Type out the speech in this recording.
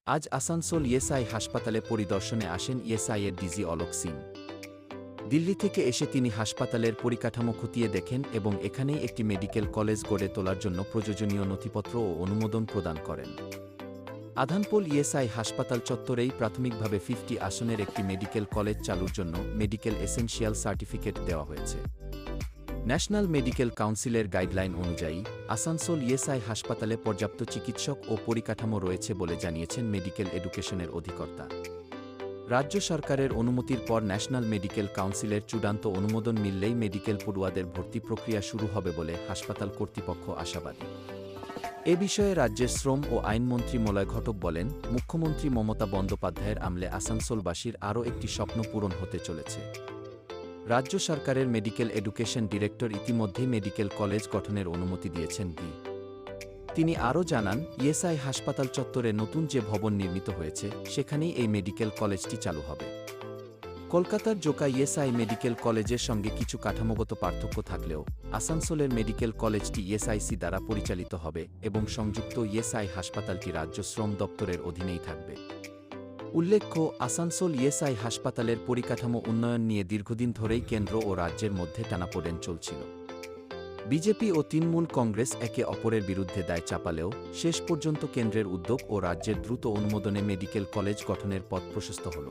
আজ আসানসোল ইএসআই হাসপাতালে পরিদর্শনে আসেন ইএসআইয়ের ডিজি অলোক সিং। দিল্লি থেকে এসে তিনি হাসপাতালের পরিকাঠামো খতিয়ে দেখেন এবং এখানেই একটি মেডিকেল কলেজ গড়ে তোলার জন্য প্রয়োজনীয় নথিপত্র ও অনুমোদন প্রদান করেন। আধানপোল ইএসআই হাসপাতাল চত্বরেই প্রাথমিকভাবে 50 আসনের একটি মেডিকেল কলেজ চালুর জন্য মেডিকেল এসেনশিয়াল সার্টিফিকেট দেওয়া হয়েছে। ন্যাশনাল মেডিকেল কাউন্সিলের গাইডলাইন অনুযায়ী আসানসোল ইএসআই হাসপাতালে পর্যাপ্ত চিকিৎসক ও পরিকাঠামো রয়েছে বলে জানিয়েছেন মেডিকেল এডুকেশনের অধিকর্তা। রাজ্য সরকারের অনুমতির পর ন্যাশনাল মেডিকেল কাউন্সিলের চূড়ান্ত অনুমোদন মিললেই মেডিকেল পড়ুয়াদের ভর্তি প্রক্রিয়া শুরু হবে বলে হাসপাতাল কর্তৃপক্ষ আশাবাদী। এ বিষয়ে রাজ্যের শ্রম ও আইনমন্ত্রী মলয় ঘটক বলেন, মুখ্যমন্ত্রী মমতা বন্দ্যোপাধ্যায়ের আমলে আসানসোলবাসীর আরও একটি স্বপ্ন পূরণ হতে চলেছে। রাজ্য সরকারের মেডিকেল এডুকেশন ডিরেক্টর ইতিমধ্যেই মেডিকেল কলেজ গঠনের অনুমতি দিয়েছেন। তিনি আরও জানান, ইএসআই হাসপাতাল চত্বরে নতুন যে ভবন নির্মিত হয়েছে সেখানেই এই মেডিকেল কলেজটি চালু হবে। কলকাতার জোকা ইএসআই মেডিকেল কলেজের সঙ্গে কিছু কাঠামোগত পার্থক্য থাকলেও আসানসোলের মেডিকেল কলেজটি ইএসআইসি দ্বারা পরিচালিত হবে এবং সংযুক্ত ইএসআই হাসপাতালটি রাজ্য শ্রম দপ্তরের অধীনেই থাকবে। উল্লেখ্য, আসানসোল ইএসআই হাসপাতালের পরিকাঠামো উন্নয়ন নিয়ে দীর্ঘদিন ধরেই কেন্দ্র ও রাজ্যের মধ্যে টানাপোড়েন চলছিল। বিজেপি ও তৃণমূল কংগ্রেস একে অপরের বিরুদ্ধে দায় চাপালেও শেষ পর্যন্ত কেন্দ্রের উদ্যোগ ও রাজ্যের দ্রুত অনুমোদনে মেডিকেল কলেজ গঠনের পথ প্রশস্ত হল।